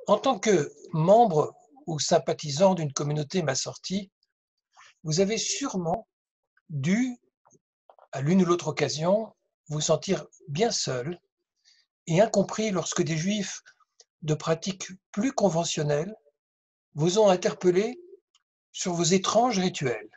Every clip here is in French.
En tant que membre ou sympathisant d'une communauté massortie, vous avez sûrement dû, à l'une ou l'autre occasion, vous sentir bien seul et incompris lorsque des juifs de pratiques plus conventionnelles vous ont interpellé sur vos étranges rituels.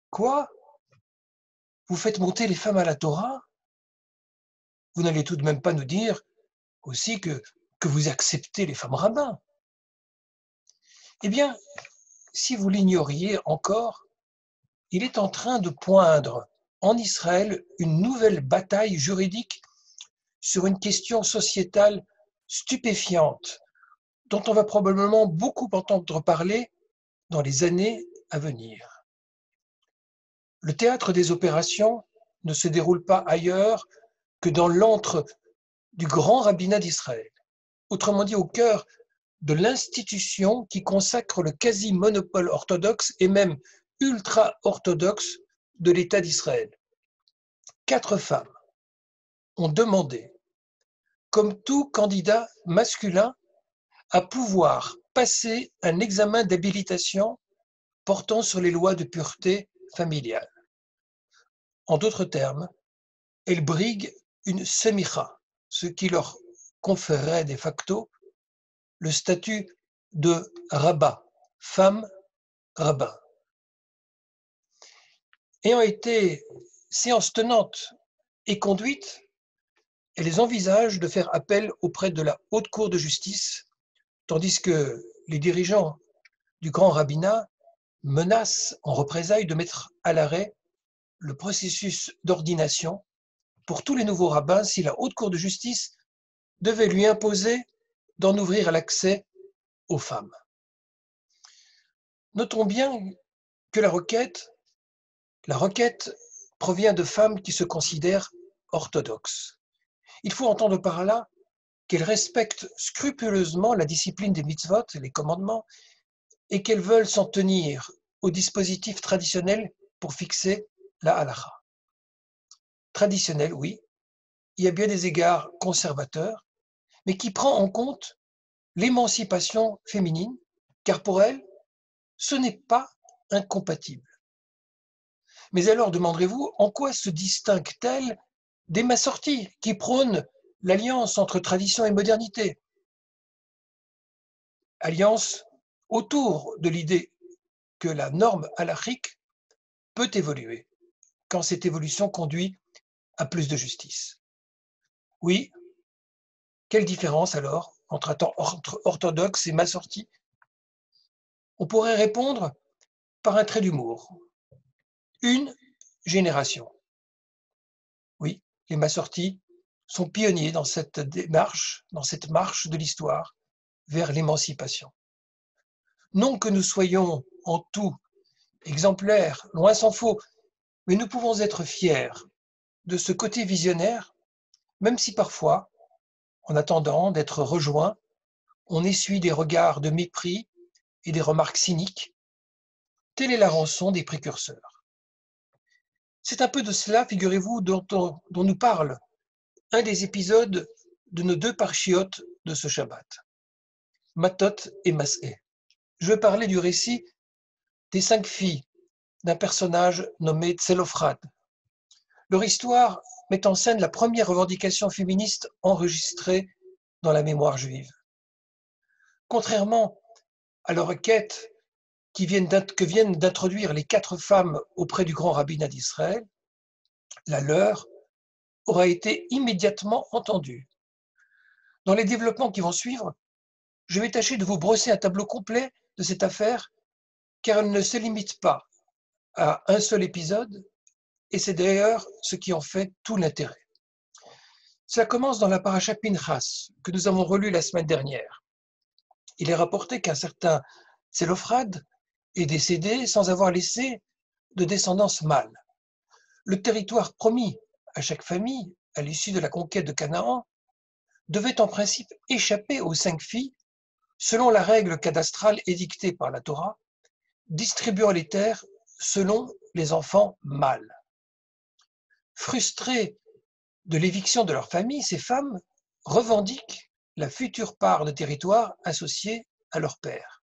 Quoi? Vous faites monter les femmes à la Torah? Vous n'allez tout de même pas nous dire aussi que vous acceptez les femmes rabbins? Eh bien, si vous l'ignoriez encore, il est en train de poindre en Israël une nouvelle bataille juridique sur une question sociétale stupéfiante, dont on va probablement beaucoup entendre parler dans les années à venir. Le théâtre des opérations ne se déroule pas ailleurs que dans l'antre du grand rabbinat d'Israël, autrement dit au cœur de l'institution qui consacre le quasi-monopole orthodoxe et même ultra-orthodoxe de l'État d'Israël. 4 femmes ont demandé, comme tout candidat masculin, à pouvoir passer un examen d'habilitation portant sur les lois de pureté familiale. En d'autres termes, elles briguent une semicha, ce qui leur conférerait de facto le statut de rabbin, femme rabbin. Ayant été séance tenante et conduite, elles envisagent de faire appel auprès de la Haute Cour de justice, tandis que les dirigeants du grand rabbinat menacent en représailles de mettre à l'arrêt le processus d'ordination pour tous les nouveaux rabbins si la Haute Cour de justice devait lui imposer d'en ouvrir l'accès aux femmes. Notons bien que la requête provient de femmes qui se considèrent orthodoxes. Il faut entendre par là qu'elles respectent scrupuleusement la discipline des mitzvot, les commandements, et qu'elles veulent s'en tenir au dispositif traditionnel pour fixer la halakha. Traditionnel, oui, il y a bien des égards conservateurs, mais qui prend en compte l'émancipation féminine, car pour elles, ce n'est pas incompatible. Mais alors, demanderez-vous, en quoi se distingue-t-elle des massortis qui prônent l'alliance entre tradition et modernité? Alliance autour de l'idée que la norme halachique peut évoluer quand cette évolution conduit à plus de justice. Oui, quelle différence alors entre orthodoxe et massorti? On pourrait répondre par un trait d'humour. Une génération. Oui, les massortis sont pionniers dans cette démarche, dans cette marche de l'histoire vers l'émancipation. Non que nous soyons en tout exemplaires, loin s'en faut, mais nous pouvons être fiers de ce côté visionnaire, même si parfois, en attendant d'être rejoints, on essuie des regards de mépris et des remarques cyniques. Telle est la rançon des précurseurs. C'est un peu de cela, figurez-vous, dont nous parle un des épisodes de nos 2 parchiotes de ce Shabbat, Matot et Mas'é. Je veux parler du récit des 5 filles d'un personnage nommé Tselophrad. Leur histoire met en scène la première revendication féministe enregistrée dans la mémoire juive. Contrairement à leur requête que viennent d'introduire les 4 femmes auprès du grand rabbinat d'Israël, la leur aura été immédiatement entendue. Dans les développements qui vont suivre, je vais tâcher de vous brosser un tableau complet de cette affaire, car elle ne se limite pas à un seul épisode, et c'est d'ailleurs ce qui en fait tout l'intérêt. Cela commence dans la paracha Pinchas, que nous avons relue la semaine dernière. Il est rapporté qu'un certain Tselophrad est décédé sans avoir laissé de descendance mâle. Le territoire promis à chaque famille, à l'issue de la conquête de Canaan, devait en principe échapper aux 5 filles, selon la règle cadastrale édictée par la Torah, distribuant les terres selon les enfants mâles. Frustrées de l'éviction de leur famille, ces femmes revendiquent la future part de territoire associée à leur père.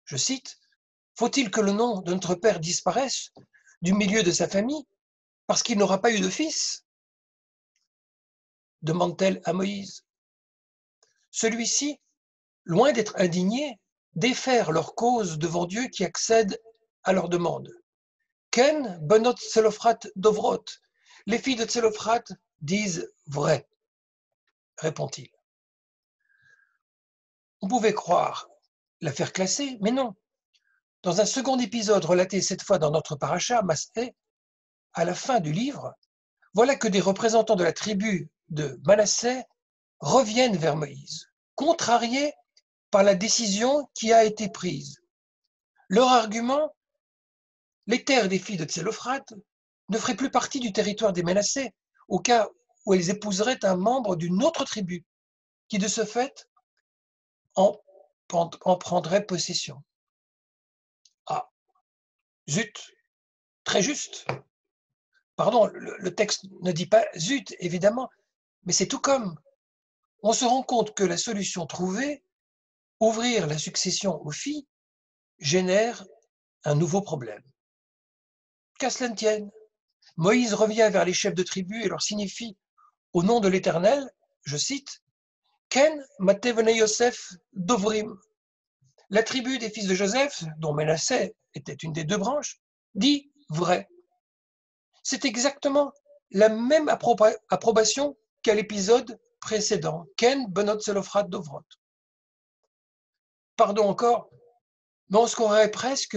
Je cite, « Faut-il que le nom de notre père disparaisse du milieu de sa famille parce qu'il n'aura pas eu de fils ?» demande-t-elle à Moïse. Celui-ci, loin d'être indigné, défère leur cause devant Dieu qui accède à leur demande. Ken benot Tselophrat dovrot. Les filles de Tselophrat disent vrai, répond-il. On pouvait croire l'affaire classée, mais non. Dans un second épisode relaté cette fois dans notre paracha, Mas'é, à la fin du livre, voilà que des représentants de la tribu de Manassé reviennent vers Moïse, contrariés par la décision qui a été prise. Leur argument, les terres des filles de Tselophrat ne feraient plus partie du territoire des Manassé, au cas où elles épouseraient un membre d'une autre tribu, qui de ce fait en prendrait possession. Ah, zut, très juste. Pardon, le texte ne dit pas zut, évidemment, mais c'est tout comme. On se rend compte que la solution trouvée, ouvrir la succession aux filles, génère un nouveau problème. Qu'à cela ne tienne, Moïse revient vers les chefs de tribu et leur signifie, au nom de l'Éternel, je cite, Ken matevene Yosef dovrim. La tribu des fils de Joseph, dont Ménassé était une des deux branches, dit vrai. C'est exactement la même approbation qu'à l'épisode précédent, Ken benot Tselophrat dovrot. Pardon encore, mais on se croirait presque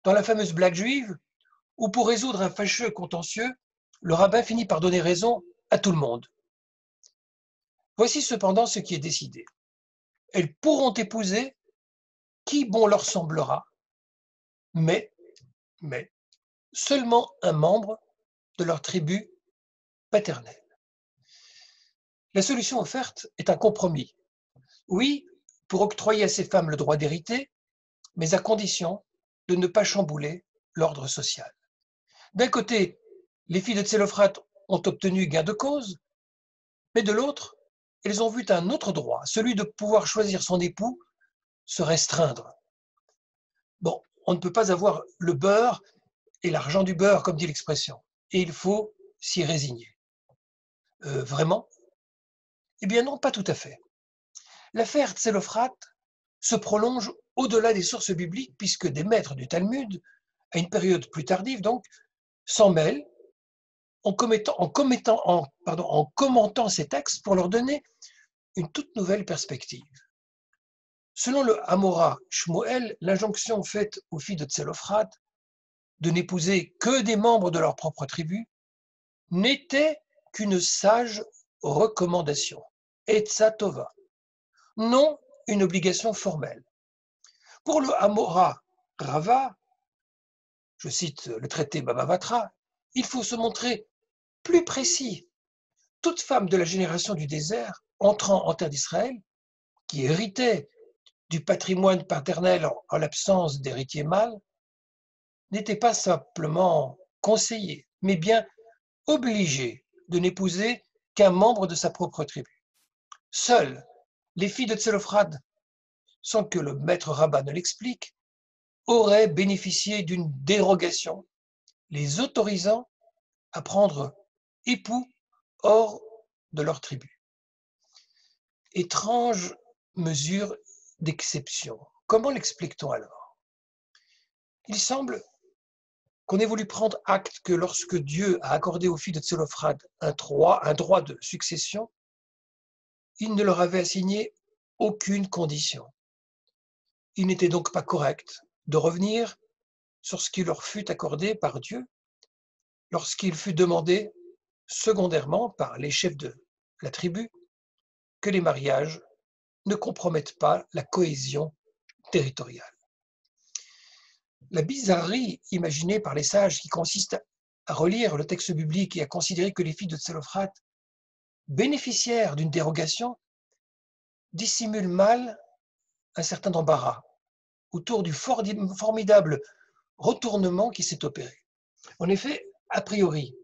dans la fameuse blague juive où pour résoudre un fâcheux contentieux, le rabbin finit par donner raison à tout le monde. Voici cependant ce qui est décidé. Elles pourront épouser qui bon leur semblera, mais seulement un membre de leur tribu paternelle. La solution offerte est un compromis. Oui, pour octroyer à ces femmes le droit d'hériter, mais à condition de ne pas chambouler l'ordre social. D'un côté, les filles de Tselophrat ont obtenu gain de cause, mais de l'autre, elles ont vu un autre droit, celui de pouvoir choisir son époux, se restreindre. Bon, on ne peut pas avoir le beurre et l'argent du beurre, comme dit l'expression, et il faut s'y résigner. Vraiment? Eh bien non, pas tout à fait. L'affaire Tselophrat se prolonge au-delà des sources bibliques, puisque des maîtres du Talmud, à une période plus tardive donc, s'en mêlent en commentant ces textes pour leur donner une toute nouvelle perspective. Selon le Hamora Shmuel, l'injonction faite aux filles de Tselophrat de n'épouser que des membres de leur propre tribu n'était qu'une sage recommandation, Etza Tova, non une obligation formelle. Pour le Hamora Rava, je cite le traité Baba Batra, il faut se montrer plus précis. Toute femme de la génération du désert entrant en terre d'Israël, qui héritait du patrimoine paternel en l'absence d'héritier mâle, n'était pas simplement conseillée, mais bien obligée de n'épouser qu'un membre de sa propre tribu. Seules les filles de Tselophrat, sans que le maître rabbin ne l'explique, auraient bénéficié d'une dérogation, les autorisant à prendre époux hors de leur tribu. Étrange mesure d'exception. Comment l'explique-t-on alors? Il semble qu'on ait voulu prendre acte que lorsque Dieu a accordé aux filles de Tselophrat un droit de succession, il ne leur avait assigné aucune condition. Il n'était donc pas correct de revenir sur ce qui leur fut accordé par Dieu lorsqu'il fut demandé secondairement par les chefs de la tribu que les mariages ne compromettent pas la cohésion territoriale. La bizarrerie imaginée par les sages qui consiste à relire le texte biblique et à considérer que les filles de Tselophrat bénéficiaires d'une dérogation dissimule mal un certain embarras autour du formidable retournement qui s'est opéré. En effet, a priori,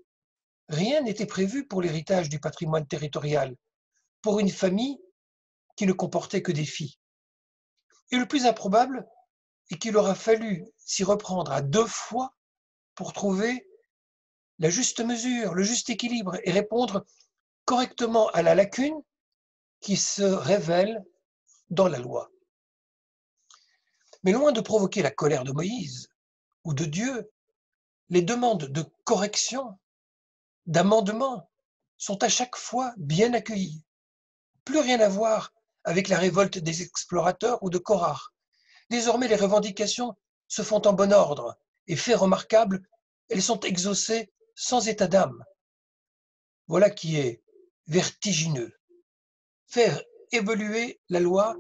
rien n'était prévu pour l'héritage du patrimoine territorial pour une famille qui ne comportait que des filles. Et le plus improbable est qu'il aura fallu s'y reprendre à 2 fois pour trouver la juste mesure, le juste équilibre et répondre correctement à la lacune qui se révèle dans la loi. Mais loin de provoquer la colère de Moïse ou de Dieu, les demandes de correction, d'amendement sont à chaque fois bien accueillies. Plus rien à voir avec la révolte des explorateurs ou de Korah. Désormais, les revendications se font en bon ordre et, fait remarquable, elles sont exaucées sans état d'âme. Voilà qui est vertigineux. Faire évoluer la loi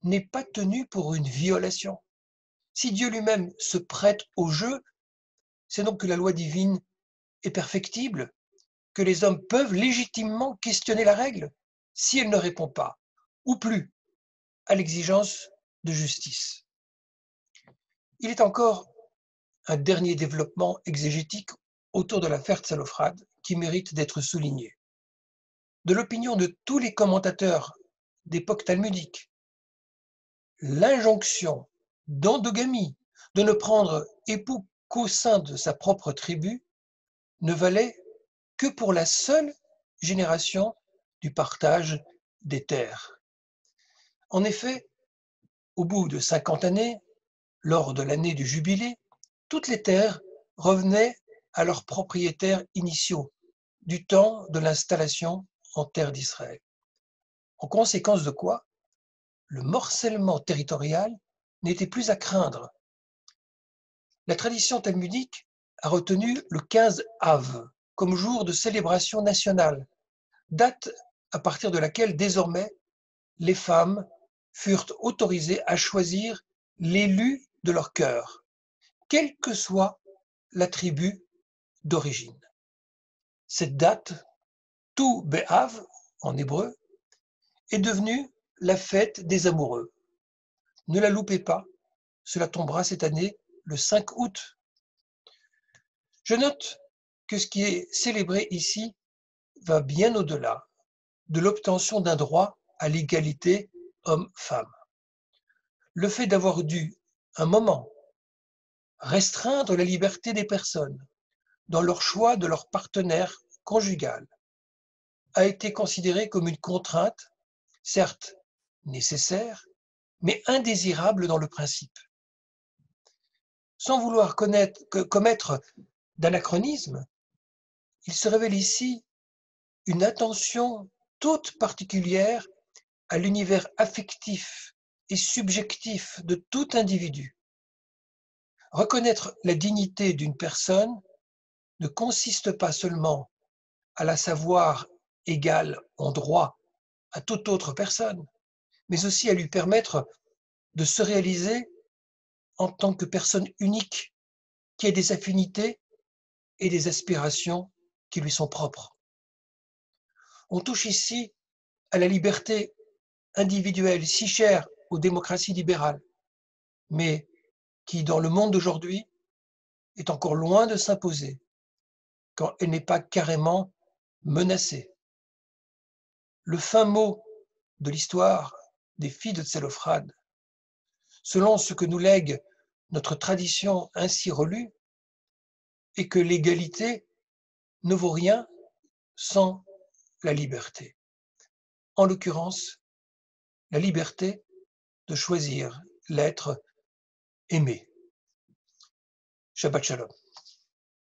n'est pas tenu pour une violation. Si Dieu lui-même se prête au jeu, c'est donc que la loi divine est perfectible, que les hommes peuvent légitimement questionner la règle si elle ne répond pas, ou plus, à l'exigence de justice. Il est encore un dernier développement exégétique autour de l'affaire Tsalofrad qui mérite d'être souligné. De l'opinion de tous les commentateurs d'époque talmudique, l'injonction d'endogamie, de ne prendre époux qu'au sein de sa propre tribu, ne valait que pour la seule génération du partage des terres. En effet, au bout de 50 années, lors de l'année du jubilé, toutes les terres revenaient à leurs propriétaires initiaux du temps de l'installation en terre d'Israël. En conséquence de quoi, le morcellement territorial n'était plus à craindre. La tradition talmudique a retenu le 15 Av comme jour de célébration nationale, date à partir de laquelle désormais les femmes furent autorisées à choisir l'élu de leur cœur, quelle que soit la tribu d'origine. Cette date, Tu B'Av en hébreu, est devenue la fête des amoureux. Ne la loupez pas, cela tombera cette année le 5 août. Je note que ce qui est célébré ici va bien au-delà de l'obtention d'un droit à l'égalité homme-femme. Le fait d'avoir dû, un moment, restreindre la liberté des personnes dans leur choix de leur partenaire conjugal a été considéré comme une contrainte, certes nécessaire, mais indésirable dans le principe. Sans vouloir commettre d'anachronisme, il se révèle ici une attention toute particulière à l'univers affectif et subjectif de tout individu. Reconnaître la dignité d'une personne ne consiste pas seulement à la savoir égale en droit à toute autre personne, mais aussi à lui permettre de se réaliser en tant que personne unique qui a des affinités et des aspirations qui lui sont propres. On touche ici à la liberté individuelle si chère aux démocraties libérales, mais qui, dans le monde d'aujourd'hui, est encore loin de s'imposer, quand elle n'est pas carrément menacée. Le fin mot de l'histoire des filles de Tselofrad, selon ce que nous lègue notre tradition ainsi relue, est que l'égalité ne vaut rien sans la liberté. En l'occurrence, la liberté de choisir l'être aimé. Shabbat Shalom.